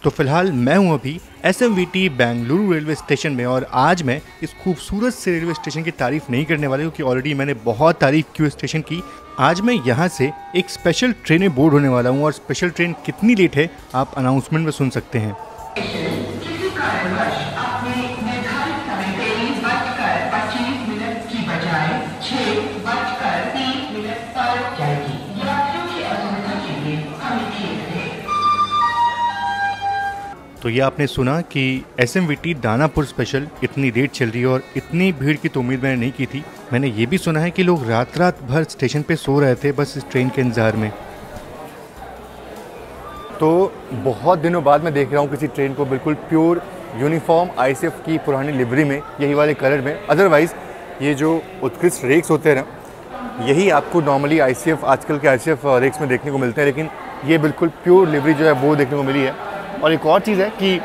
तो फिलहाल मैं हूं अभी SMVT बेंगलुरु रेलवे स्टेशन में और आज मैं इस खूबसूरत से रेलवे स्टेशन की तारीफ नहीं करने वाला क्योंकि ऑलरेडी मैंने बहुत तारीफ की उस स्टेशन की। आज मैं यहां से एक स्पेशल ट्रेन में बोर्ड होने वाला हूं और स्पेशल ट्रेन कितनी लेट है आप अनाउंसमेंट में सुन सकते हैं। तो ये आपने सुना कि SMVT दानापुर स्पेशल इतनी लेट चल रही है और इतनी भीड़ की तो उम्मीद मैंने नहीं की थी। मैंने ये भी सुना है कि लोग रात रात भर स्टेशन पे सो रहे थे बस इस ट्रेन के इंतज़ार में। तो बहुत दिनों बाद मैं देख रहा हूँ किसी ट्रेन को बिल्कुल प्योर यूनिफॉर्म ICF की पुरानी लिवरी में, यही वाले कलर में। अदरवाइज़ ये जो उत्कृष्ट रेक्स होते हैं ना, यही आपको नॉर्मली ICF आजकल के ICF रेक्स में देखने को मिलते हैं, लेकिन ये बिल्कुल प्योर लिवरी जो है वो देखने को मिली है। और एक और चीज़ है कि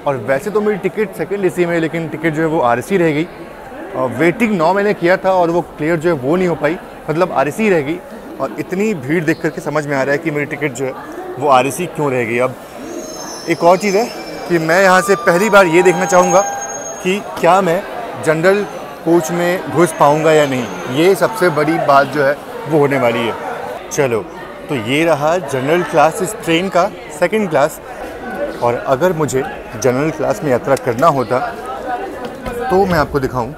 और वैसे तो मेरी टिकट सेकंड AC में, लेकिन टिकट जो है वो RC रह गई। वेटिंग 9 महीने किया था और वो क्लियर जो है वो नहीं हो पाई, मतलब RC रह गई। और इतनी भीड़ देख करके समझ में आ रहा है कि मेरी टिकट जो है वो RC क्यों रह गई। अब एक और चीज़ है कि मैं यहाँ से पहली बार ये देखना चाहूँगा कि क्या मैं जनरल कोच में घुस पाऊँगा या नहीं। ये सबसे बड़ी बात जो है वो होने वाली है। चलो, तो ये रहा जनरल क्लास इस ट्रेन का सेकंड क्लास। और अगर मुझे जनरल क्लास में यात्रा करना होता तो मैं आपको दिखाऊं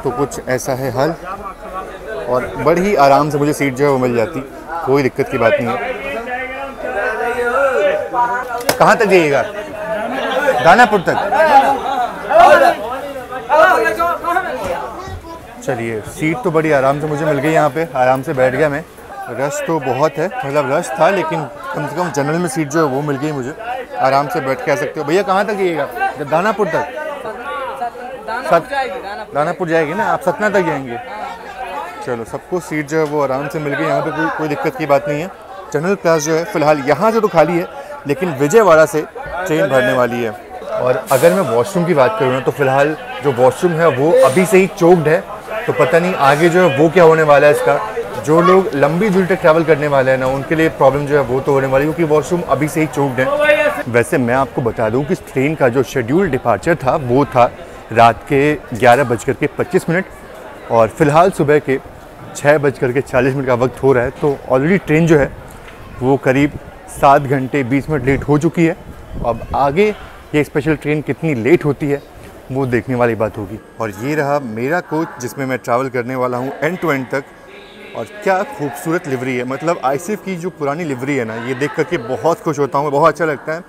तो कुछ ऐसा है हाल, और बड़ी आराम से मुझे सीट जो है वो मिल जाती, कोई दिक्कत की बात नहीं है। कहाँ तक जाइएगा? दानापुर तक। चलिए, सीट तो बड़ी आराम से मुझे मिल गई, यहाँ पे आराम से बैठ गया मैं। रश तो बहुत है, मतलब रश था, लेकिन कम से कम जनरल में सीट जो है वो मिल गई मुझे, आराम से बैठ के आ सकते हो। भैया कहाँ तक जाइएगा? दानापुर तक। दानापुर जाएगी ना, आप सतना तक जाएंगे। चलो, सबको सीट जो है वो आराम से मिल गई, यहाँ पे कोई दिक्कत की बात नहीं है। जनरल क्लास जो है फिलहाल यहाँ से तो खाली है, लेकिन विजयवाड़ा से ट्रेन भरने वाली है। और अगर मैं वॉशरूम की बात करूँ ना, तो फिलहाल जो वॉशरूम है वो अभी से ही चोक्ड है, तो पता नहीं आगे जो है वो क्या होने वाला है इसका। जो लोग लंबी दूरी तक ट्रैवल करने वाले हैं ना, उनके लिए प्रॉब्लम जो है वो तो होने वाली है, क्योंकि वॉशरूम अभी से ही चोक्ड है। वैसे मैं आपको बता दूं कि इस ट्रेन का जो शेड्यूल डिपार्चर था वो था रात के 11:25 और फिलहाल सुबह के 6:40 का वक्त हो रहा है। तो ऑलरेडी ट्रेन जो है वो करीब 7 घंटे 20 मिनट लेट हो चुकी है। अब आगे ये स्पेशल ट्रेन कितनी लेट होती है वो देखने वाली बात होगी। और ये रहा मेरा कोच जिसमें मैं ट्रैवल करने वाला हूँ एंड टू एंड तक। और क्या खूबसूरत लिवरी है, मतलब ICF की जो पुरानी लिवरी है ना, ये देख करके बहुत खुश होता हूँ, बहुत अच्छा लगता है।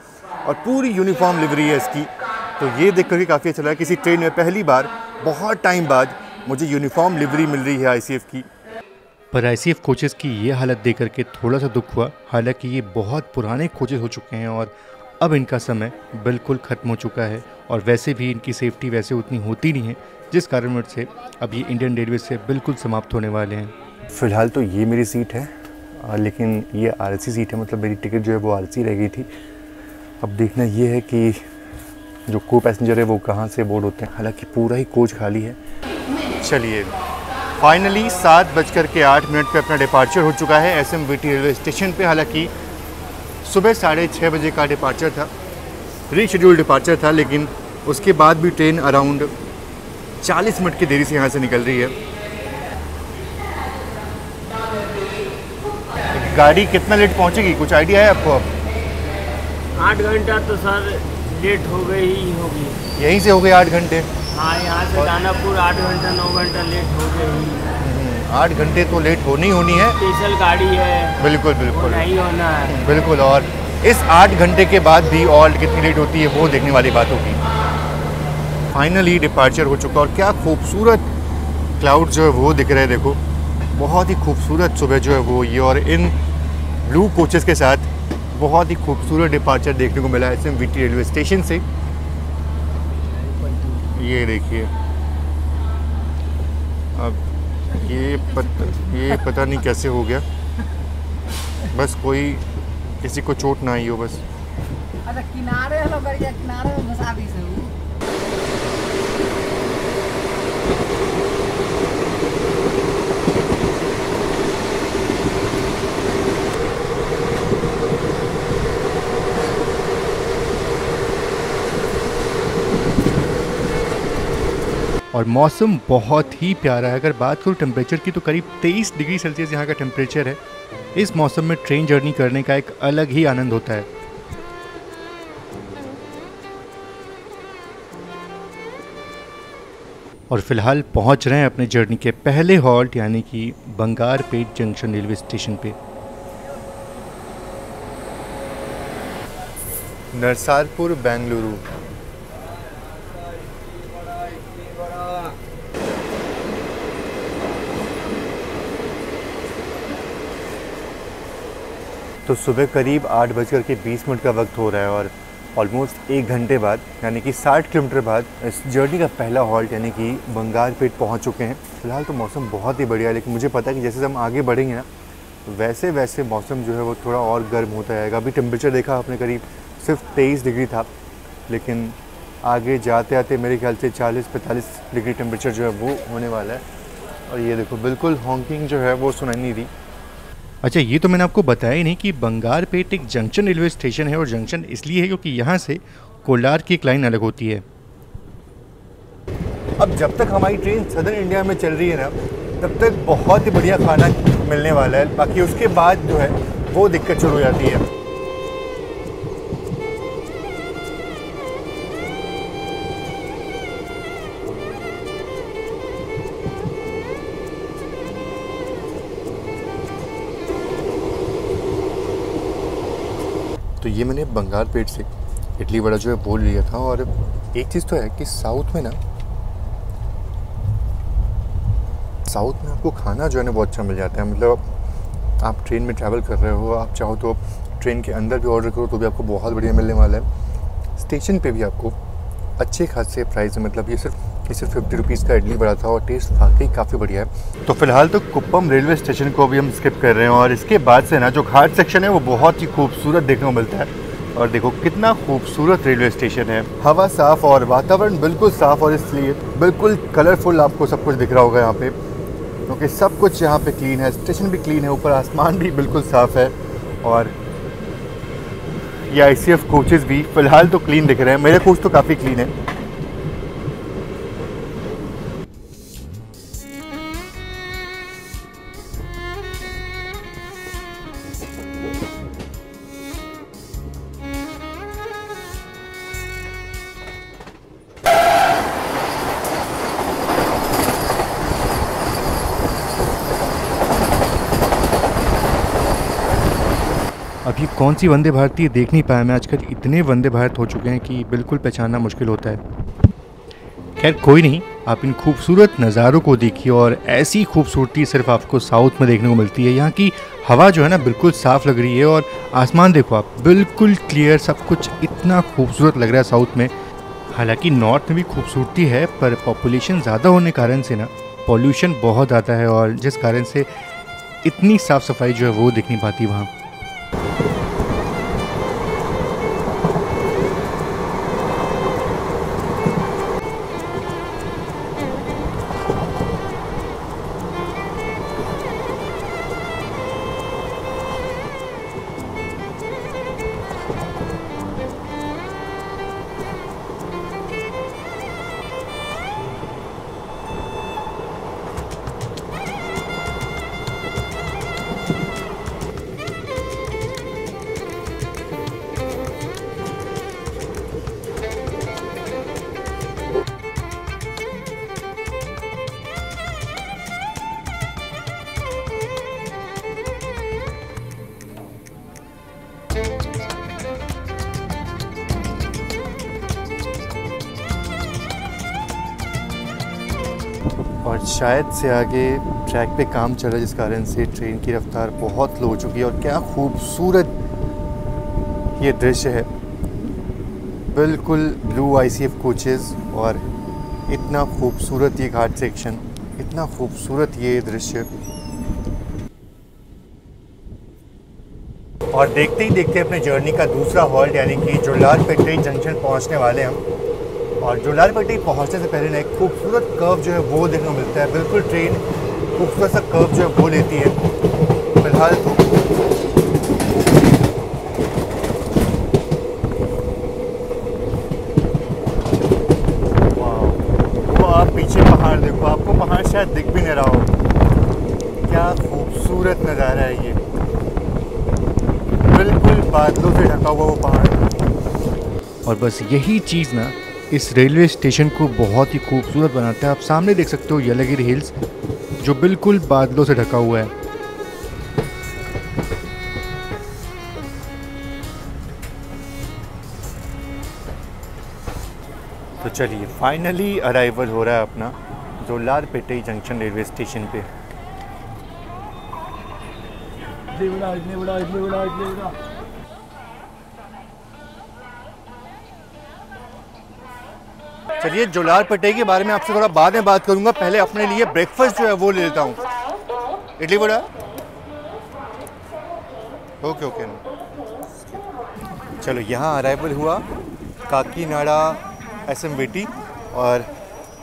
और पूरी यूनिफॉर्म लिवरी है इसकी, तो ये देख करके काफ़ी अच्छा लगा। किसी ट्रेन में पहली बार बहुत टाइम बाद मुझे यूनिफॉर्म लिवरी मिल रही है ICF की। पर ICF कोचेज़ की ये हालत देख करके थोड़ा सा दुख हुआ, हालांकि ये बहुत पुराने कोचेज़ हो चुके हैं और अब इनका समय बिल्कुल ख़त्म हो चुका है। और वैसे भी इनकी सेफ्टी वैसे उतनी होती नहीं है, जिस कारण से अब ये इंडियन रेलवे से बिल्कुल समाप्त होने वाले हैं। फ़िलहाल तो ये मेरी सीट है, लेकिन ये RC सीट है, मतलब मेरी टिकट जो है वो RC रह गई थी। अब देखना ये है कि जो को पैसेंजर है वो कहाँ से बोर्ड होते हैं, हालांकि पूरा ही कोच खाली है। चलिए, फाइनली 7:08 पे अपना डिपार्चर हो चुका है SMVT रेलवे स्टेशन पे। हालांकि सुबह 6:30 बजे का डिपार्चर था, रीशेड्यूल डिपार्चर था, लेकिन उसके बाद भी ट्रेन अराउंड 40 मिनट की देरी से यहाँ से निकल रही है। गाड़ी कितना लेट पहुँचेगी, कुछ आइडिया है आपको? अब 8 घंटा तो सर लेट हो गई ही होगी। यहीं से हो गए 8 घंटे? हाँ, यहाँ से दानापुर 8 घंटा 9 घंटा लेट हो गई। 8 घंटे तो लेट होनी है। स्पेशल गाड़ी है, बिल्कुल बिल्कुल नहीं होना है। बिल्कुल। और इस 8 घंटे के बाद भी और कितनी लेट होती है वो देखने वाली बात होगी। फाइनली डिपार्चर हो चुका और क्या खूबसूरत क्लाउड जो है वो दिख रहे हैं, देखो बहुत ही खूबसूरत सुबह जो है वो ये। और इन ब्लू कोचेस के साथ बहुत ही खूबसूरत डिपार्चर देखने को मिला है SMVT रेलवे स्टेशन से। ये देखिए, अब ये पता नहीं कैसे हो गया, बस कोई किसी को चोट ना आई हो बस। अच्छा, किनारे में घुसा दी से। और मौसम बहुत ही प्यारा है। अगर बात करूँ टेम्परेचर की तो करीब 23 डिग्री सेल्सियस यहाँ का टेम्परेचर है। इस मौसम में ट्रेन जर्नी करने का एक अलग ही आनंद होता है। और फिलहाल पहुँच रहे हैं अपने जर्नी के पहले हॉल्ट यानी कि बंगारपेट जंक्शन रेलवे स्टेशन पे। नरसारपुर बेंगलुरु। तो सुबह करीब 8:20 का वक्त हो रहा है और ऑलमोस्ट 1 घंटे बाद यानी कि 60 किलोमीटर बाद इस जर्नी का पहला हॉल्ट यानी कि बंगारपेट पहुंच चुके हैं। फिलहाल तो मौसम बहुत ही बढ़िया है, लेकिन मुझे पता है कि जैसे हम आगे बढ़ेंगे ना वैसे वैसे मौसम जो है वो थोड़ा और गर्म होता जाएगा। अभी टेम्परेचर देखा आपने करीब सिर्फ 23 डिग्री था, लेकिन आगे जाते आते मेरे ख्याल से 40-45 डिग्री टेम्परेचर जो है वो होने वाला है। और ये देखो बिल्कुल हॉकिंग जो है वो सुनाई नहीं दी। अच्छा, ये तो मैंने आपको बताया ही नहीं कि बंगारपेट एक जंक्शन रेलवे स्टेशन है और जंक्शन इसलिए है क्योंकि यहाँ से कोलार की एक लाइन अलग होती है। अब जब तक हमारी ट्रेन सदर्न इंडिया में चल रही है ना तब तक बहुत ही बढ़िया खाना मिलने वाला है। बाकी उसके बाद जो है वो दिक्कत शुरू हो जाती है। तो ये मैंने बंगारपेट से इडली वड़ा जो है बोल लिया था। और एक चीज़ तो है कि साउथ में आपको खाना जो है ना बहुत अच्छा मिल जाता है। मतलब आप ट्रेन में ट्रैवल कर रहे हो, आप चाहो तो ट्रेन के अंदर भी ऑर्डर करो तो भी आपको बहुत बढ़िया मिलने वाला है। स्टेशन पे भी आपको अच्छे खासे प्राइस में, मतलब ये सिर्फ 50 रुपीज़ का इडली वड़ा था और टेस्ट वाकई काफ़ी बढ़िया है। तो फिलहाल तो कुप्पम रेलवे स्टेशन को भी हम स्किप कर रहे हैं और इसके बाद से ना जो घाट सेक्शन है वो बहुत ही खूबसूरत देखने को मिलता है। और देखो कितना खूबसूरत रेलवे स्टेशन है, हवा साफ़ और वातावरण बिल्कुल साफ़ और इसलिए बिल्कुल कलरफुल आपको सब कुछ दिख रहा होगा यहाँ पे, क्योंकि सब कुछ यहाँ पे क्लीन है। स्टेशन भी क्लीन है, ऊपर आसमान भी बिल्कुल साफ़ है और ये ICF कोचेज़ भी फ़िलहाल तो क्लीन दिख रहे हैं। मेरे कोच तो काफ़ी क्लीन है। अभी कौन सी वंदे भारत ये देख नहीं पाया मैं। आजकल इतने वंदे भारत हो चुके हैं कि बिल्कुल पहचानना मुश्किल होता है। खैर कोई नहीं, आप इन खूबसूरत नज़ारों को देखिए। और ऐसी खूबसूरती सिर्फ आपको साउथ में देखने को मिलती है। यहाँ की हवा जो है ना बिल्कुल साफ़ लग रही है और आसमान देखो आप बिल्कुल क्लियर, सब कुछ इतना खूबसूरत लग रहा है साउथ में। हालांकि नॉर्थ में भी खूबसूरती है पर पॉपुलेशन ज़्यादा होने कारण से ना पॉल्यूशन बहुत आता है और जिस कारण से इतनी साफ़ सफाई जो है वो दिख नहीं पाती वहाँ। और शायद से आगे ट्रैक पे काम चल रहा है जिस कारण से ट्रेन की रफ्तार बहुत स्लो हो चुकी है। और क्या खूबसूरत ये दृश्य है, बिल्कुल ब्लू ICF कोचेज़ और इतना खूबसूरत ये घाट सेक्शन, इतना खूबसूरत ये दृश्य। और देखते ही देखते अपने जर्नी का दूसरा हॉल्ट यानी कि जोलारपेटी जंक्शन पहुंचने वाले हम। और जोलारपेटी पहुंचने से पहले ना एक खूबसूरत कर्व जो है वो देखने को मिलता है। बिल्कुल ट्रेन खूबसूरत सा कर्व जो है वो लेती है। फिलहाल तो वो आप पीछे यहाँ शायद दिख भी नहीं रहा हो। क्या खूबसूरत नज़ारा है ये, बिल्कुल बादलों से ढका हुआ वो पहाड़। और बस यही चीज़ ना इस रेलवे स्टेशन को बहुत ही खूबसूरत बनाता है। आप सामने देख सकते हो येलागिरी हिल्स जो बिल्कुल बादलों से ढका हुआ है। तो चलिए फाइनली अराइवल हो रहा है अपना जोलारपेटे जंक्शन रेलवे स्टेशन पे। चलिए जोलारपेटे के बारे में आपसे थोड़ा बाद में बात करूंगा, पहले अपने लिए ब्रेकफास्ट जो है वो ले लेता हूँ। Idli vada, okay okay. चलो यहाँ अराइवल हुआ काकीनाडा SMVT और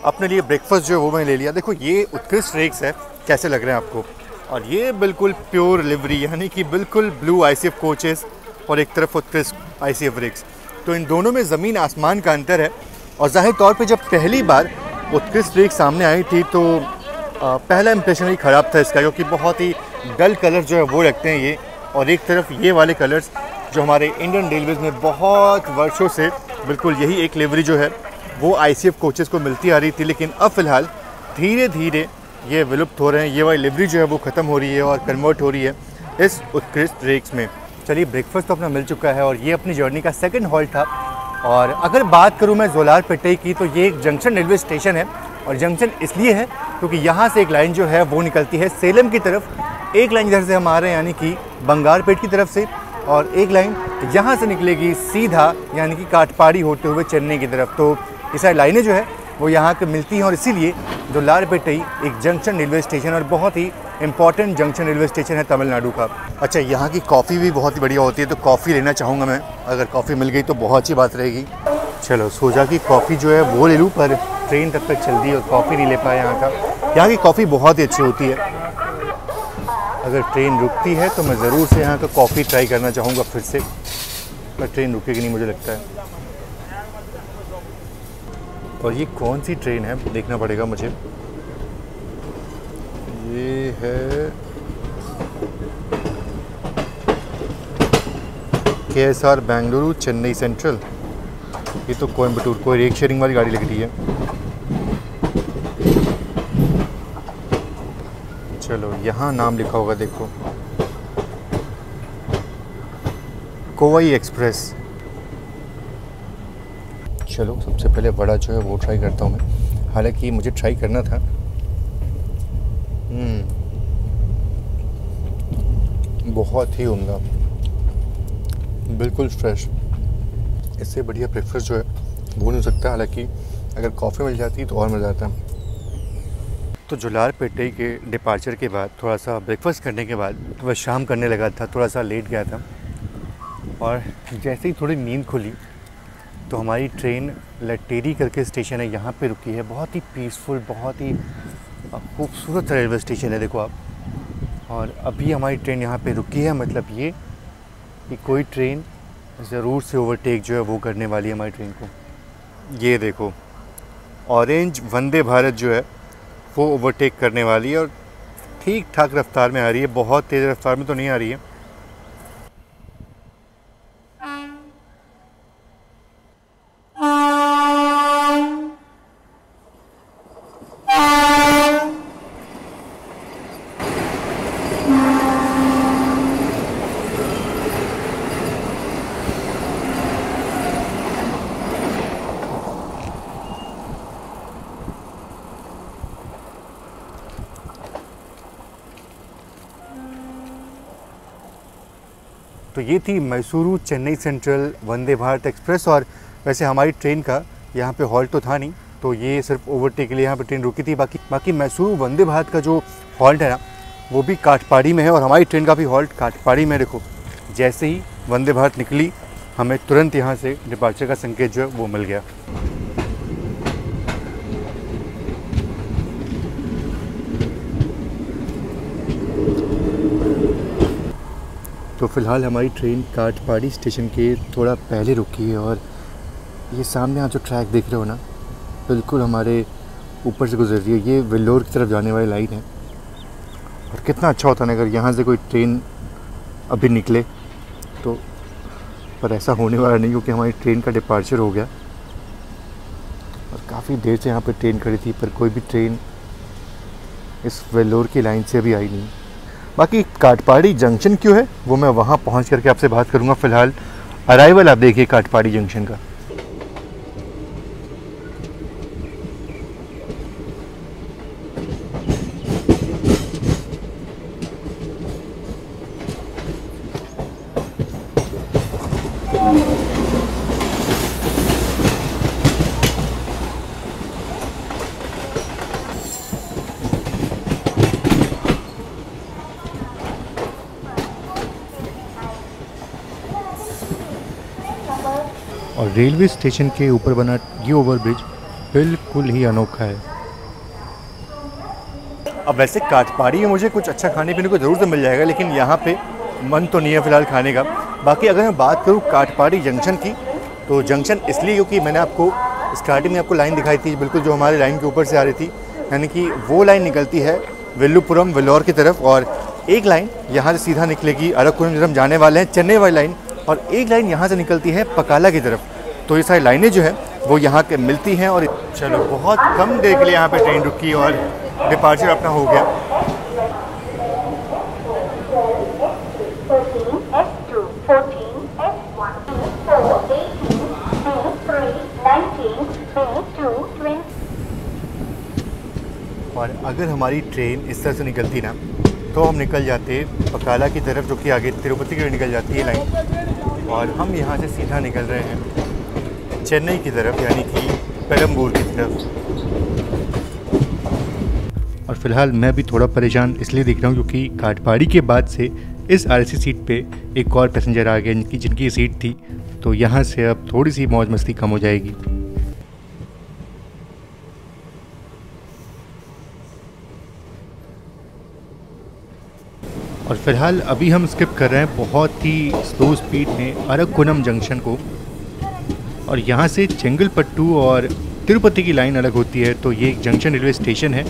अपने लिए ब्रेकफास्ट जो है वो मैंने ले लिया। देखो ये उत्कृष्ट रेक्स है, कैसे लग रहे हैं आपको? और ये बिल्कुल प्योर लिवरी, यानी कि बिल्कुल ब्लू ICF कोचेस और एक तरफ उत्कृष्ट ICF रेक्स। तो इन दोनों में ज़मीन आसमान का अंतर है। और ज़ाहिर तौर पे जब पहली बार उत्कृष्ट रेक सामने आई थी तो पहला इंप्रेशन ही ख़राब था इसका, क्योंकि बहुत ही डल कलर जो है वो रखते हैं ये। और एक तरफ ये वाले कलर्स जो हमारे इंडियन रेलवेज़ में बहुत वर्षों से बिल्कुल यही एक लिवरी जो है वो ICF कोचेस को मिलती आ रही थी, लेकिन अब फ़िलहाल धीरे धीरे ये विलुप्त हो रहे हैं। ये वाली लिवरी जो है वो ख़त्म हो रही है और कन्वर्ट हो रही है इस उत्कृष्ट रेक्स में। चलिए ब्रेकफास्ट तो अपना मिल चुका है और ये अपनी जर्नी का सेकंड हॉल्ट था। और अगर बात करूँ मैं जोलारपेटे की, तो ये एक जंक्शन रेलवे स्टेशन है। और जंक्शन इसलिए है क्योंकि यहाँ से एक लाइन जो है वो निकलती है सेलम की तरफ, एक लाइन इधर से हम आ रहे हैं यानी कि बंगारपेट की तरफ से, और एक लाइन यहाँ से निकलेगी सीधा यानी कि काटपाड़ी होते हुए चेन्नई की तरफ। तो ये सारी लाइनें जो है वो यहाँ के मिलती हैं और इसीलिए जोलारपेटे एक जंक्शन रेलवे स्टेशन और बहुत ही इंपॉर्टेंट जंक्शन रेलवे स्टेशन है तमिलनाडु का। अच्छा, यहाँ की कॉफ़ी भी बहुत ही बढ़िया होती है, तो कॉफ़ी लेना चाहूँगा मैं। अगर कॉफ़ी मिल गई तो बहुत अच्छी बात रहेगी। चलो सोचा कि कॉफ़ी जो है वो ले लूँ, पर ट्रेन तब तक चल दी और कॉफ़ी नहीं ले पाया यहाँ का। यहाँ की कॉफ़ी बहुत ही अच्छी होती है। अगर ट्रेन रुकती है तो मैं ज़रूर से यहाँ का कॉफ़ी ट्राई करना चाहूँगा फिर से, पर ट्रेन रुकेगी नहीं मुझे लगता है। और ये कौन सी ट्रेन है देखना पड़ेगा मुझे। ये है KSR बेंगलुरु चेन्नई सेंट्रल। ये तो कोयम्बटूर, कोई रेक शेयरिंग वाली गाड़ी लग रही है। चलो यहाँ नाम लिखा होगा देखो, कोवाई एक्सप्रेस। चलो सबसे पहले वड़ा जो है वो ट्राई करता हूँ मैं, हालांकि मुझे ट्राई करना था। बहुत ही उम्दा, बिल्कुल फ्रेश। इससे बढ़िया ब्रेकफास्ट जो है वो नहीं हो सकता। हालांकि अगर कॉफ़ी मिल जाती तो और मज़ा आता। तो जोलारपेटे के डिपार्चर के बाद थोड़ा सा ब्रेकफास्ट करने के बाद वह शाम करने लगा था, थोड़ा सा लेट गया था। और जैसे ही थोड़ी नींद खुली तो हमारी ट्रेन लटेरी करके स्टेशन है, यहाँ पे रुकी है। बहुत ही पीसफुल, बहुत ही खूबसूरत रेलवे स्टेशन है, देखो आप। और अभी हमारी ट्रेन यहाँ पे रुकी है, मतलब ये कि कोई ट्रेन ज़रूर से ओवरटेक जो है वो करने वाली है हमारी ट्रेन को। ये देखो ऑरेंज वंदे भारत जो है वो ओवरटेक करने वाली है और ठीक ठाक रफ्तार में आ रही है, बहुत तेज़ रफ्तार में तो नहीं आ रही है। तो ये थी मैसूरू चेन्नई सेंट्रल वंदे भारत एक्सप्रेस। और वैसे हमारी ट्रेन का यहाँ पे हॉल्ट तो था नहीं, तो ये सिर्फ ओवरटेक के लिए यहाँ पे ट्रेन रुकी थी। बाकी मैसूरू वंदे भारत का जो हॉल्ट है ना वो भी काटपाड़ी में है और हमारी ट्रेन का भी हॉल्ट काटपाड़ी में। देखो जैसे ही वंदे भारत निकली हमें तुरंत यहाँ से डिपार्चर का संकेत जो है वो मिल गया। तो फ़िलहाल हमारी ट्रेन काटपाड़ी स्टेशन के थोड़ा पहले रुकी है और ये सामने आप जो ट्रैक देख रहे हो ना, बिल्कुल हमारे ऊपर से गुजर रही है। ये वेल्लोर की तरफ जाने वाली लाइन है और कितना अच्छा होता है अगर यहाँ से कोई ट्रेन अभी निकले तो, पर ऐसा होने वाला नहीं क्योंकि हमारी ट्रेन का डिपार्चर हो गया और काफ़ी देर से यहाँ पर ट्रेन खड़ी थी पर कोई भी ट्रेन इस वेल्लोर की लाइन से अभी आई नहीं। बाकी काटपाड़ी जंक्शन क्यों है वो मैं वहाँ पहुँच करके आपसे बात करूँगा। फ़िलहाल अराइवल आप देखिए काटपाड़ी जंक्शन का। और रेलवे स्टेशन के ऊपर बना ये ओवरब्रिज बिल्कुल ही अनोखा है। अब वैसे काटपाड़ी में मुझे कुछ अच्छा खाने पीने को ज़रूर तो मिल जाएगा लेकिन यहाँ पे मन तो नहीं है फ़िलहाल खाने का। बाकी अगर मैं बात करूँ काटपाड़ी जंक्शन की तो जंक्शन इसलिए क्योंकि मैंने आपको स्टार्टिंग में आपको लाइन दिखाई थी बिल्कुल जो हमारी लाइन के ऊपर से आ रही थी, यानी कि वो लाइन निकलती है विल्लुपुरम वेल्लोर की तरफ और एक लाइन यहाँ से सीधा निकलेगी अरकपुरम जब हम जाने वाले हैं चेन्नई वाली लाइन, और एक लाइन यहाँ से निकलती है पकाला की तरफ। तो ये सारी लाइनें जो है वो यहाँ के मिलती हैं। और चलो बहुत कम देर के लिए यहाँ पे ट्रेन रुकी और डिपार्चर अपना हो गया। और अगर हमारी ट्रेन इस तरह से निकलती ना तो हम निकल जाते पकाला की तरफ जो कि आगे तिरुपति की निकल जाती है लाइन, और हम यहाँ से सीधा निकल रहे हैं चेन्नई की तरफ यानी कि पेरम्बूर की तरफ। और फिलहाल मैं भी थोड़ा परेशान इसलिए दिख रहा हूँ क्योंकि काटपाड़ी के बाद से इस आरएसी सीट पे एक और पैसेंजर आ गया जिनकी सीट थी, तो यहाँ से अब थोड़ी सी मौज मस्ती कम हो जाएगी। और फिलहाल अभी हम स्किप कर रहे हैं बहुत ही स्लो स्पीड में अरककुनम जंक्शन को, और यहाँ से चेंगलपट्टू और तिरुपति की लाइन अलग होती है। तो ये एक जंक्शन रेलवे स्टेशन है।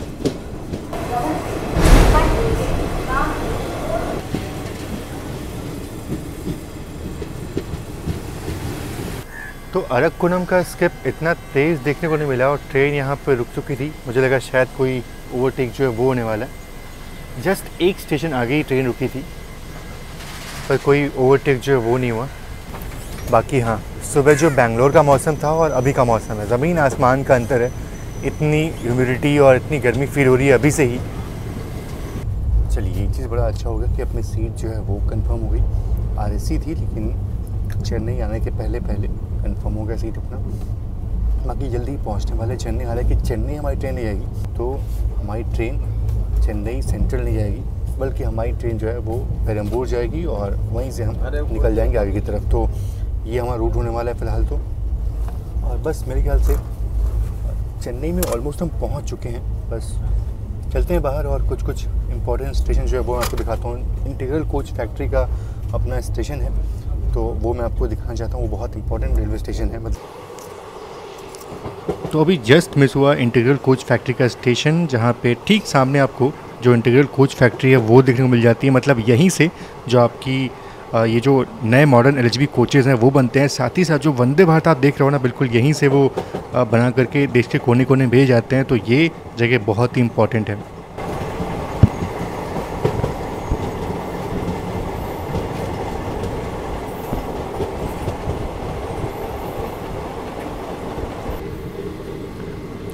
तो अरककुनम का स्किप इतना तेज़ देखने को नहीं मिला और ट्रेन यहाँ पर रुक चुकी थी। मुझे लगा शायद कोई ओवरटेक जो है वो होने वाला है। जस्ट एक स्टेशन आगे ही ट्रेन रुकी थी पर कोई ओवरटेक जो है वो नहीं हुआ। बाकी हाँ, सुबह जो बेंगलोर का मौसम था और अभी का मौसम है, ज़मीन आसमान का अंतर है। इतनी ह्यूमिडिटी और इतनी गर्मी फील हो रही है अभी से ही। चलिए ये चीज़ बड़ा अच्छा हो गया कि अपनी सीट जो है वो कंफर्म हो गई। आरएसी थी लेकिन चेन्नई आने के पहले कंफर्म हो गया सीट अपना। बाकी जल्दी पहुंचने वाले चेन्नई, हालांकि चेन्नई हमारी ट्रेन नहीं जाएगी, तो हमारी ट्रेन चेन्नई सेंट्रल नहीं जाएगी बल्कि हमारी ट्रेन जो है वो पेरम्बूर जाएगी और वहीं से हम निकल जाएंगे आगे की तरफ। तो ये हमारा रूट होने वाला है फ़िलहाल तो। और बस मेरे ख्याल से चेन्नई में ऑलमोस्ट हम पहुंच चुके हैं। बस चलते हैं बाहर और कुछ इंपॉर्टेंट स्टेशन जो है वो मैं आपको दिखाता हूँ। इंटीग्रल कोच फैक्ट्री का अपना स्टेशन है तो वो मैं आपको दिखाना चाहता हूँ। वो बहुत इंपॉर्टेंट रेलवे स्टेशन है। तो अभी जस्ट मिस हुआ इंटीग्रल कोच फैक्ट्री का स्टेशन, जहाँ पे ठीक सामने आपको जो इंटीग्रल कोच फैक्ट्री है वो देखने को मिल जाती है। मतलब यहीं से जो आपकी ये जो नए मॉडर्न एलएचबी कोचेज़ हैं वो बनते हैं। साथ ही साथ जो वंदे भारत आप देख रहे हो ना, बिल्कुल यहीं से वो बना करके देश के कोने कोने भेजे जाते हैं। तो ये जगह बहुत ही इम्पॉर्टेंट है।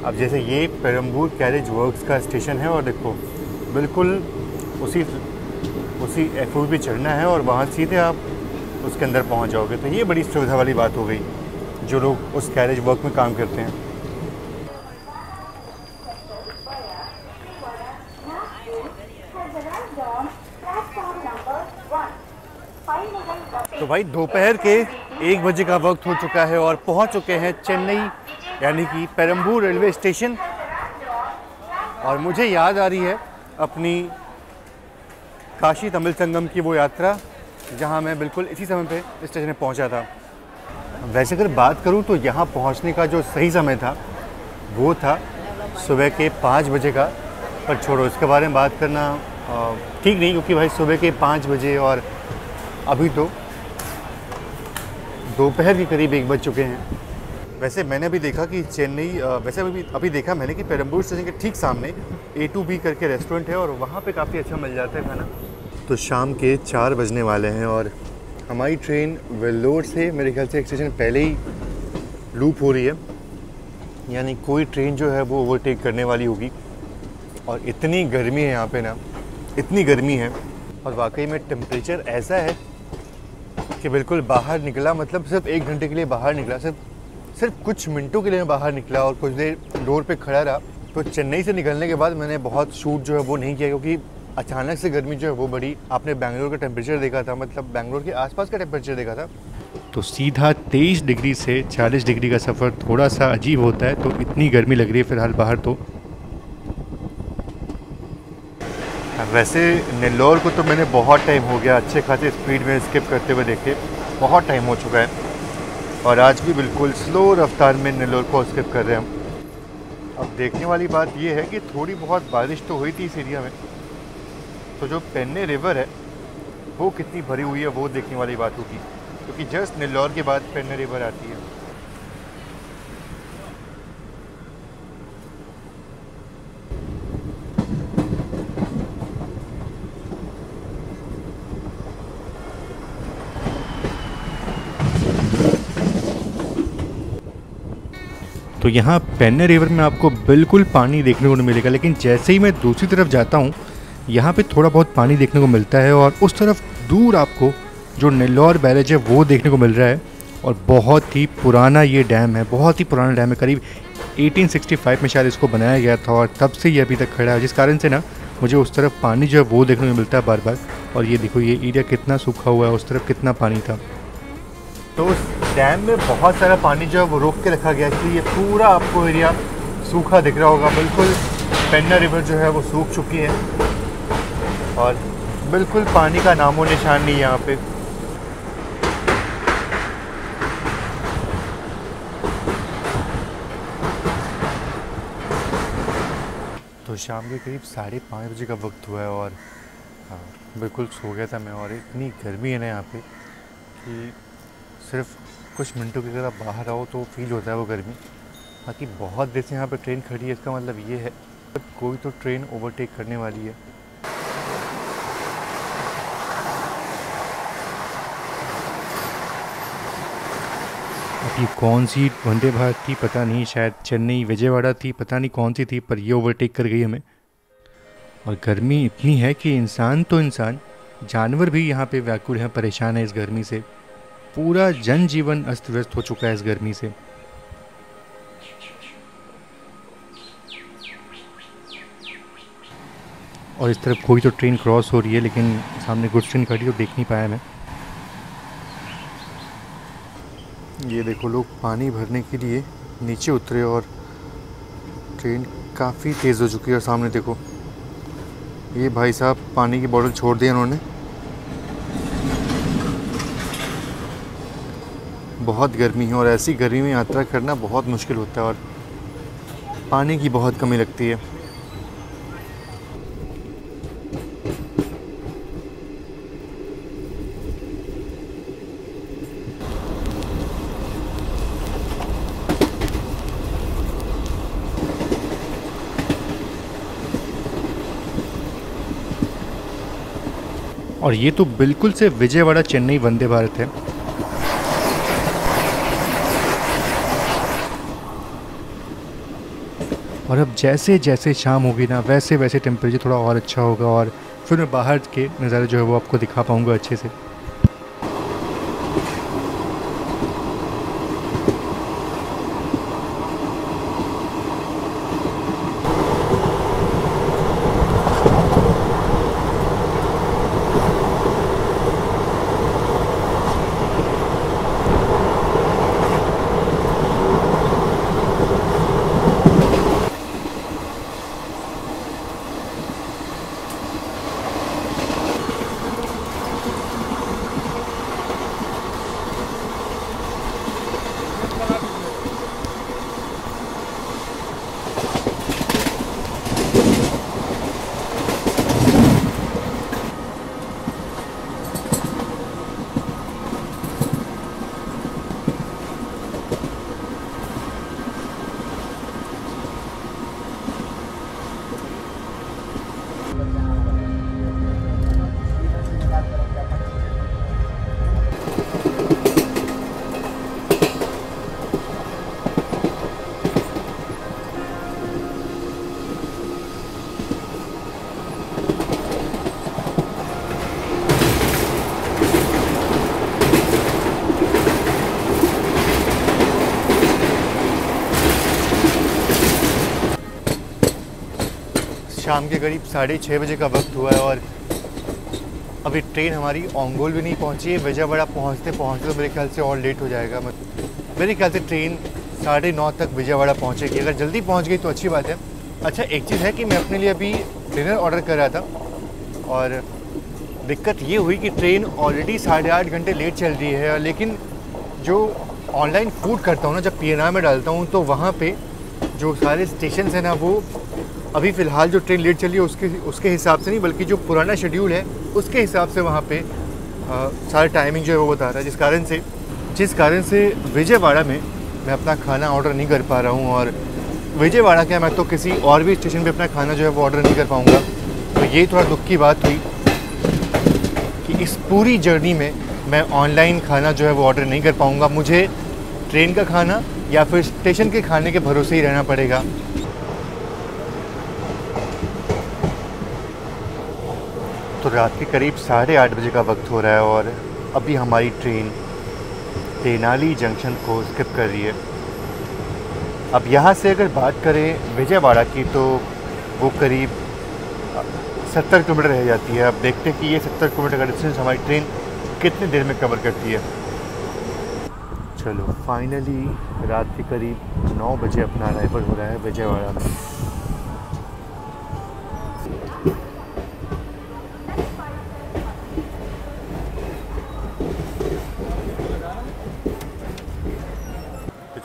अब जैसे ये पेरम्बूर कैरेज वर्क्स का स्टेशन है और देखो बिल्कुल उसी एफओ पे चढ़ना है और वहाँ सीधे आप उसके अंदर पहुँच जाओगे। तो ये बड़ी सुविधा वाली बात हो गई जो लोग उस कैरेज वर्क में काम करते हैं। तो भाई दोपहर के 1 बजे का वक्त हो चुका है और पहुँच चुके हैं चेन्नई यानी कि पेरम्बूर रेलवे स्टेशन। और मुझे याद आ रही है अपनी काशी तमिल संगम की वो यात्रा जहां मैं बिल्कुल इसी समय पे स्टेशन में पहुंचा था। वैसे अगर बात करूं तो यहां पहुंचने का जो सही समय था वो था सुबह के 5 बजे का, पर छोड़ो इसके बारे में बात करना ठीक नहीं, क्योंकि भाई सुबह के 5 बजे और अभी तो दोपहर के करीब 1 बज चुके हैं। वैसे मैंने भी देखा कि चेन्नई, वैसे अभी देखा मैंने कि पेरम्बूर स्टेशन के ठीक सामने A2B करके रेस्टोरेंट है और वहाँ पे काफ़ी अच्छा मिल जाता है खाना। तो शाम के 4 बजने वाले हैं और हमारी ट्रेन वेल्लोर से मेरे ख्याल से एक स्टेशन पहले ही लूप हो रही है, यानी कोई ट्रेन जो है वो ओवरटेक करने वाली होगी। और इतनी गर्मी है यहाँ पे ना, इतनी गर्मी है, और वाकई में टेम्परेचर ऐसा है कि बिल्कुल बाहर निकला, मतलब सिर्फ 1 घंटे के लिए बाहर निकला, सिर्फ कुछ मिनटों के लिए मैं बाहर निकला और कुछ देर डोर पे खड़ा रहा। तो चेन्नई से निकलने के बाद मैंने बहुत शूट जो है वो नहीं किया, क्योंकि अचानक से गर्मी जो है वो बढ़ी। आपने बेंगलोर का टेम्परेचर देखा था, मतलब बेंगलोर के आसपास का टेम्परेचर देखा था, तो सीधा 23 डिग्री से 40 डिग्री का सफ़र थोड़ा सा अजीब होता है। तो इतनी गर्मी लग रही है फ़िलहाल बाहर। तो वैसे नेल्लौर को तो मैंने बहुत टाइम हो गया अच्छे खासे स्पीड में स्किप करते हुए देखे, बहुत टाइम हो चुका है, और आज भी बिल्कुल स्लो रफ्तार में नेल्लौर को स्किप कर रहे हैं हम। अब देखने वाली बात यह है कि थोड़ी बहुत बारिश तो हुई थी इस एरिया में, तो जो पेन्ने रिवर है वो कितनी भरी हुई है वो देखने वाली बात होगी, क्योंकि जस्ट नेल्लौर के बाद पेन्ने रिवर आती है। तो यहाँ पेन्ने रिवर में आपको बिल्कुल पानी देखने को नहीं मिलेगा, लेकिन जैसे ही मैं दूसरी तरफ जाता हूँ यहाँ पे थोड़ा बहुत पानी देखने को मिलता है, और उस तरफ दूर आपको जो नेल्लौर बैरेज है वो देखने को मिल रहा है। और बहुत ही पुराना ये डैम है, बहुत ही पुराना डैम है, करीब 1865 में शायद इसको बनाया गया था, और तब से ये अभी तक खड़ा है, जिस कारण से ना मुझे उस तरफ पानी जो है वो देखने को मिलता है बार बार। और ये देखो ये एरिया कितना सूखा हुआ है, उस तरफ कितना पानी था। तो उस डैम में बहुत सारा पानी जो है वो रोक के रखा गया, इसलिए ये पूरा आपको एरिया सूखा दिख रहा होगा। बिल्कुल पेन्ना रिवर जो है वो सूख चुकी है और बिल्कुल पानी का नामो निशान नहीं यहाँ पे। तो शाम के करीब 5:30 बजे का वक्त हुआ है और बिल्कुल सो गया था मैं, और इतनी गर्मी है ना यहाँ पे कि सिर्फ कुछ मिनटों के अगर आप बाहर आओ तो फील होता है वो गर्मी। बाकी बहुत देर से यहाँ पे ट्रेन खड़ी है, इसका मतलब ये है कोई तो ट्रेन ओवरटेक करने वाली है। अब ये कौन सी वंदे भारत थी पता नहीं, शायद चेन्नई विजयवाड़ा थी, पता नहीं कौन सी थी, पर ये ओवरटेक कर गई हमें। और गर्मी इतनी है कि इंसान तो इंसान, जानवर भी यहाँ पे व्याकुल हैं, परेशान है इस गर्मी से। पूरा जनजीवन अस्त व्यस्त हो चुका है इस गर्मी से। और इस तरफ कोई तो ट्रेन क्रॉस हो रही है, लेकिन सामने गुड्स ट्रेन खड़ी है तो देख नहीं पाया मैं। ये देखो लोग पानी भरने के लिए नीचे उतरे और ट्रेन काफ़ी तेज़ हो चुकी है। और सामने देखो ये भाई साहब पानी की बोतल छोड़ दी उन्होंने। बहुत गर्मी है और ऐसी गर्मी में यात्रा करना बहुत मुश्किल होता है और पानी की बहुत कमी लगती है। और ये तो बिल्कुल से विजयवाड़ा चेन्नई वंदे भारत है। और अब जैसे जैसे शाम होगी ना वैसे वैसे टेम्परेचर थोड़ा और अच्छा होगा और फिर मैं बाहर के नज़ारे जो है वो आपको दिखा पाऊँगा अच्छे से। शाम के करीब 6:30 बजे का वक्त हुआ है और अभी ट्रेन हमारी ओंगोल भी नहीं पहुंची है। विजयवाड़ा पहुंचते तो मेरे ख्याल से और लेट हो जाएगा। मेरे ख्याल से ट्रेन 9:30 तक विजयवाड़ा पहुंचेगी। अगर जल्दी पहुंच गई तो अच्छी बात है। अच्छा, एक चीज़ है कि मैं अपने लिए अभी डिनर ऑर्डर कर रहा था और दिक्कत ये हुई कि ट्रेन ऑलरेडी 8.5 घंटे लेट चल रही है। लेकिन जो ऑनलाइन फूड करता हूँ ना, जब PNR में डालता हूँ तो वहाँ पे जो सारे स्टेशन हैं ना, वो अभी फ़िलहाल जो ट्रेन लेट चली है उसके हिसाब से नहीं, बल्कि जो पुराना शेड्यूल है उसके हिसाब से वहाँ पे सारा टाइमिंग जो है वो बता रहा है। जिस कारण से विजयवाड़ा में मैं अपना खाना ऑर्डर नहीं कर पा रहा हूँ। और विजयवाड़ा क्या, मैं तो किसी और भी स्टेशन पे अपना खाना जो है वो ऑर्डर नहीं कर पाऊँगा। तो ये थोड़ा दुख की बात हुई कि इस पूरी जर्नी में मैं ऑनलाइन खाना जो है वो ऑर्डर नहीं कर पाऊँगा। मुझे ट्रेन का खाना या फिर स्टेशन के खाने के भरोसे ही रहना पड़ेगा। तो रात के करीब 8:30 बजे का वक्त हो रहा है और अभी हमारी ट्रेन तेनाली जंक्शन को स्किप कर रही है। अब यहाँ से अगर बात करें विजयवाड़ा की तो वो करीब 70 किलोमीटर रह जाती है। अब देखते हैं कि ये 70 किलोमीटर का डिस्टेंस हमारी ट्रेन कितनी देर में कवर करती है। चलो, फाइनली रात के करीब 9 बजे अपना अराइवल हो रहा है विजयवाड़ा में।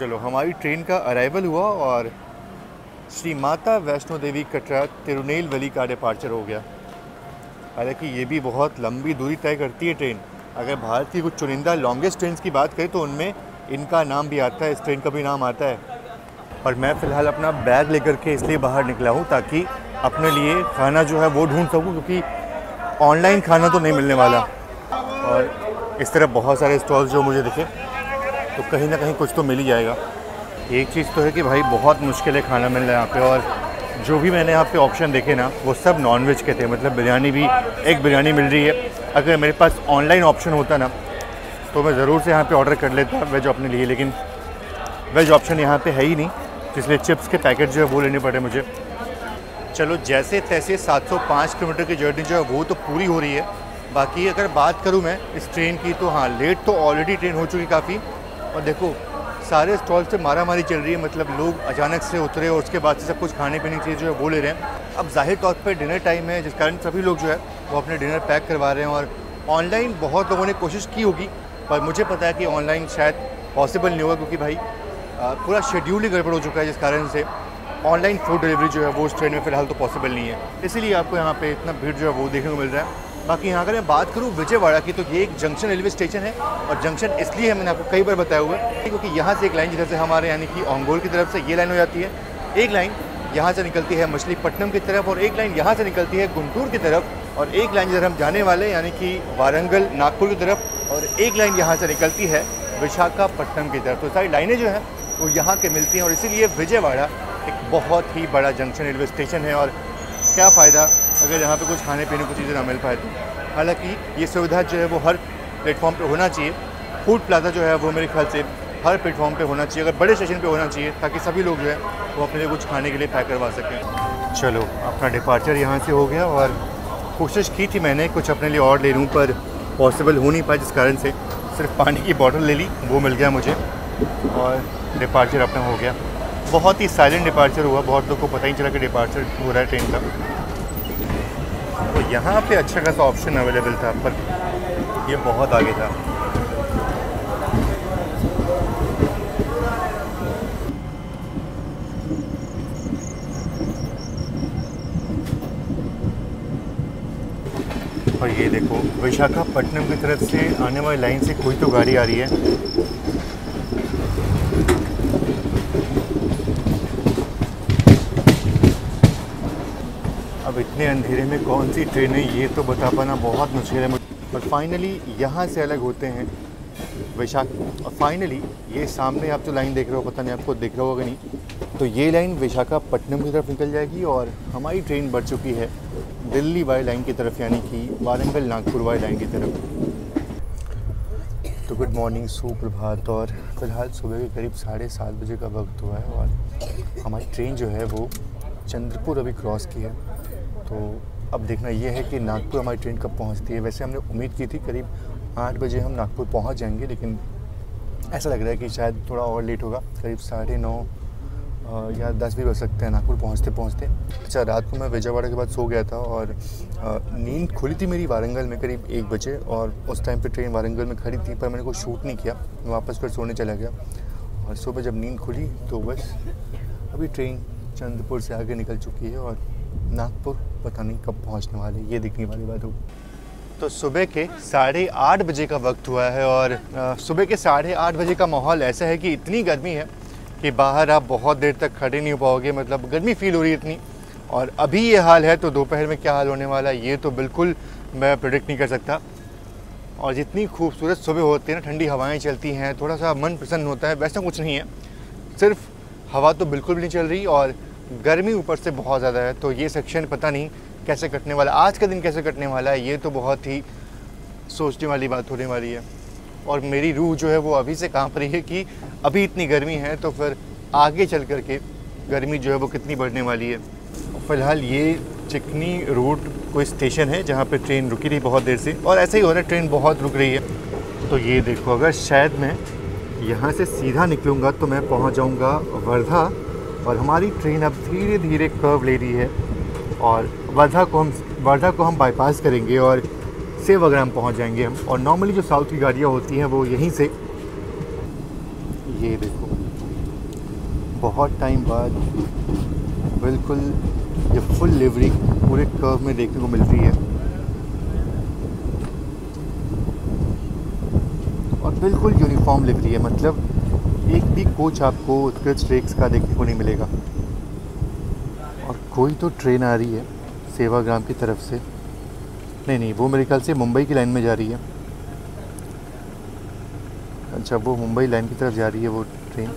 चलो, हमारी ट्रेन का अराइवल हुआ और श्री माता वैष्णो देवी कटरा तिरुनेलवेली का डिपार्चर हो गया। हालांकि ये भी बहुत लंबी दूरी तय करती है ट्रेन। अगर भारत की कुछ चुनिंदा लॉन्गेस्ट ट्रेन की बात करें तो उनमें इनका नाम भी आता है, इस ट्रेन का भी नाम आता है। और मैं फ़िलहाल अपना बैग लेकर के इसलिए बाहर निकला हूँ ताकि अपने लिए खाना जो है वो ढूंढ सकूँ, क्योंकि ऑनलाइन खाना तो नहीं मिलने वाला। और इस तरह बहुत सारे स्टॉल्स जो मुझे दिखे तो कहीं ना कहीं कुछ तो मिल ही जाएगा। एक चीज़ तो है कि भाई बहुत मुश्किल है खाना मिलना यहाँ पे। और जो भी मैंने यहाँ पे ऑप्शन देखे ना, वो सब नॉनवेज के थे। मतलब बिरयानी भी, एक बिरयानी मिल रही है। अगर मेरे पास ऑनलाइन ऑप्शन होता ना तो मैं ज़रूर से यहाँ पे ऑर्डर कर लेता वेज अपने लिए, लेकिन वेज ऑप्शन यहाँ पे है ही नहीं, इसलिए चिप्स के पैकेट जो है वो लेने पड़े मुझे। चलो, जैसे तैसे 705 किलोमीटर की जर्नी जो है वो तो पूरी हो रही है। बाकी अगर बात करूँ मैं इस ट्रेन की तो हाँ, लेट तो ऑलरेडी ट्रेन हो चुकी काफ़ी। और देखो, सारे स्टॉल से मारामारी चल रही है। मतलब लोग अचानक से उतरे और उसके बाद से सब कुछ खाने पीने की चीज़ जो है वो ले रहे हैं। अब जाहिर तौर पर डिनर टाइम है, जिस कारण सभी लोग जो है वो अपने डिनर पैक करवा रहे हैं। और ऑनलाइन बहुत लोगों ने कोशिश की होगी, पर मुझे पता है कि ऑनलाइन शायद पॉसिबल नहीं होगा, क्योंकि भाई पूरा शेड्यूल ही गड़बड़ हो चुका है, जिस कारण से ऑनलाइन फूड डिलीवरी जो है वो उस ट्रेन में फ़िलहाल तो पॉसिबल नहीं है। इसीलिए आपको यहाँ पे इतना भीड़ जो है वो देखने को मिल रहा है। बाकी यहाँ अगर मैं बात करूँ विजयवाड़ा की तो ये एक जंक्शन रेलवे स्टेशन है। और जंक्शन इसलिए मैंने आपको कई बार बताया हुआ है क्योंकि यहाँ से एक लाइन जिधर से हमारे यानी कि ओंगोल की तरफ से ये लाइन हो जाती है, एक लाइन यहाँ से निकलती है मछलीपट्टनम की तरफ, और एक लाइन यहाँ से निकलती है गुंटूर की तरफ, और एक लाइन जिधर हम जाने वाले यानी कि वारंगल नागपुर की तरफ, और एक लाइन यहाँ से निकलती है विशाखापट्टनम की तरफ। तो सारी लाइनें जो हैं वो यहाँ के मिलती हैं। और इसीलिए विजयवाड़ा एक बहुत ही बड़ा जंक्शन रेलवे स्टेशन है। और क्या फ़ायदा अगर यहाँ पे कुछ खाने पीने की चीज़ें ना मिल पाए तो। हालांकि ये सुविधा जो है वो हर प्लेटफॉर्म पे होना चाहिए। फूड प्लाजा जो है वो मेरे ख्याल से हर प्लेटफॉर्म पे होना चाहिए, अगर बड़े स्टेशन पे होना चाहिए, ताकि सभी लोग जो है वो अपने लिए कुछ खाने के लिए पैक करवा सकें। चलो, अपना डिपार्चर यहाँ से हो गया और कोशिश की थी मैंने कुछ अपने लिए और ले लूँ, पर पॉसिबल हो नहीं पाया, जिस कारण से सिर्फ पानी की बॉटल ले ली, वो मिल गया मुझे और डिपार्चर अपना हो गया। बहुत ही साइलेंट डिपार्चर हुआ, बहुत लोग को पता ही चला कि डिपार्चर हो रहा है ट्रेन का। तो यहाँ पे अच्छा खासा ऑप्शन अवेलेबल था, पर ये बहुत आगे था। और ये देखो, विशाखापट्टनम की तरफ से आने वाली लाइन से कोई तो गाड़ी आ रही है। अब इतने अंधेरे में कौन सी ट्रेन है ये तो बता पाना बहुत मुश्किल है। और फाइनली यहाँ से अलग होते हैं और फाइनली ये सामने आप जो लाइन देख रहे हो, पता नहीं आपको दिख रहा होगा नहीं, तो ये लाइन विशाखापट्टनम की तरफ निकल जाएगी और हमारी ट्रेन बढ़ चुकी है दिल्ली वाली लाइन की तरफ, यानी कि वारंगल नागपुर वाली लाइन की तरफ। तो गुड मॉर्निंग, सुप्रभात। और फिलहाल सुबह के करीब 7:30 बजे का वक्त हुआ है और हमारी ट्रेन जो है वो चंद्रपुर अभी क्रॉस की है। तो अब देखना ये है कि नागपुर हमारी ट्रेन कब पहुंचती है। वैसे हमने उम्मीद की थी करीब 8 बजे हम नागपुर पहुंच जाएंगे, लेकिन ऐसा लग रहा है कि शायद थोड़ा और लेट होगा, करीब 9:30 या 10 भी बज सकते हैं नागपुर पहुंचते पहुंचते। अच्छा, रात को मैं विजयवाड़ा के बाद सो गया था और नींद खुली थी मेरी वारंगल में करीब 1 बजे, और उस टाइम पे ट्रेन वारंगल में खड़ी थी, पर मैंने कोई शूट नहीं किया, वापस फिर सोने चला गया। और सुबह जब नींद खुली तो बस अभी ट्रेन चंद्रपुर से आगे निकल चुकी है और नागपुर पता नहीं कब पहुंचने वाले, ये देखने वाली बात होगी। तो सुबह के 8:30 बजे का वक्त हुआ है और सुबह के 8:30 बजे का माहौल ऐसा है कि इतनी गर्मी है कि बाहर आप बहुत देर तक खड़े नहीं हो पाओगे, मतलब गर्मी फील हो रही है इतनी। और अभी ये हाल है तो दोपहर में क्या हाल होने वाला है ये तो बिल्कुल मैं प्रेडिक्ट नहीं कर सकता। और जितनी खूबसूरत सुबह होती है ना, ठंडी हवाएं चलती हैं, थोड़ा सा मन प्रसन्न होता है, वैसा कुछ नहीं है। सिर्फ हवा तो बिल्कुल भी नहीं चल रही और गर्मी ऊपर से बहुत ज़्यादा है। तो ये सेक्शन पता नहीं कैसे कटने वाला, आज का दिन कैसे कटने वाला है, ये तो बहुत ही सोचने वाली बात होने वाली है। और मेरी रूह जो है वो अभी से कांप रही है कि अभी इतनी गर्मी है तो फिर आगे चल कर के गर्मी जो है वो कितनी बढ़ने वाली है। फ़िलहाल ये चिकनी रोड कोई स्टेशन है जहाँ पे ट्रेन रुकी रही बहुत देर से, और ऐसा ही हो रहा है, ट्रेन बहुत रुक रही है। तो ये देखो, अगर शायद मैं यहाँ से सीधा निकलूँगा तो मैं पहुँच जाऊँगा वर्धा, और हमारी ट्रेन अब धीरे धीरे कर्व ले रही है और वर्धा को हम बाईपास करेंगे और सेवाग्राम पहुंच जाएंगे हम। और नॉर्मली जो साउथ की गाड़ियाँ होती हैं वो यहीं से, ये देखो बहुत टाइम बाद बिल्कुल ये फुल लिवरी पूरे कर्व में देखने को मिल रही है और बिल्कुल यूनिफॉर्म लिवरी है, मतलब एक भी कोच आपको उत्कृष्ट रेक्स का देखने को नहीं मिलेगा। और कोई तो ट्रेन आ रही है सेवाग्राम की तरफ से, नहीं वो मेरे ख्याल से मुंबई की लाइन में जा रही है। अच्छा, वो मुंबई लाइन की तरफ जा रही है वो ट्रेन।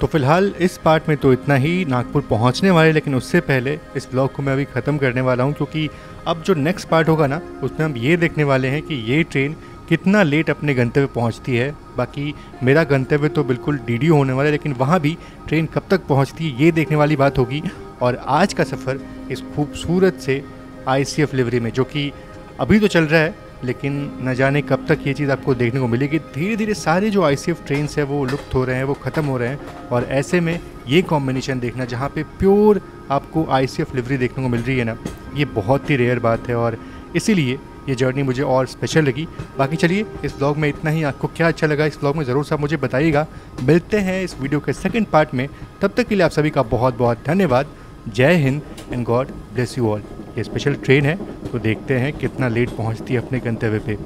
तो फ़िलहाल इस पार्ट में तो इतना ही, नागपुर पहुंचने वाले, लेकिन उससे पहले इस ब्लॉग को मैं अभी ख़त्म करने वाला हूं, क्योंकि अब जो नेक्स्ट पार्ट होगा ना उसमें हम ये देखने वाले हैं कि ये ट्रेन कितना लेट अपने गंतव्य पहुंचती है। बाकी मेरा गंतव्य तो बिल्कुल डीडीयू होने वाला है, लेकिन वहाँ भी ट्रेन कब तक पहुँचती है ये देखने वाली बात होगी। और आज का सफ़र इस खूबसूरत से ICF लिवरी में, जो कि अभी तो चल रहा है लेकिन न जाने कब तक ये चीज़ आपको देखने को मिलेगी। धीरे धीरे सारे जो ICF ट्रेन्स हैं वो लुप्त हो रहे हैं, वो ख़त्म हो रहे हैं, और ऐसे में ये कॉम्बिनेशन देखना जहाँ पे प्योर आपको ICF लिवरी देखने को मिल रही है ना, ये बहुत ही रेयर बात है और इसीलिए ये जर्नी मुझे और स्पेशल लगी। बाकी चलिए, इस ब्लॉग में इतना ही। आपको क्या अच्छा लगा इस ब्लॉग में ज़रूर सब मुझे बताइएगा। मिलते हैं इस वीडियो के सेकंड पार्ट में, तब तक के लिए आप सभी का बहुत बहुत धन्यवाद। जय Hind and God bless you all. ये स्पेशल ट्रेन है तो देखते हैं कितना लेट पहुंचती है अपने गंतव्य पे।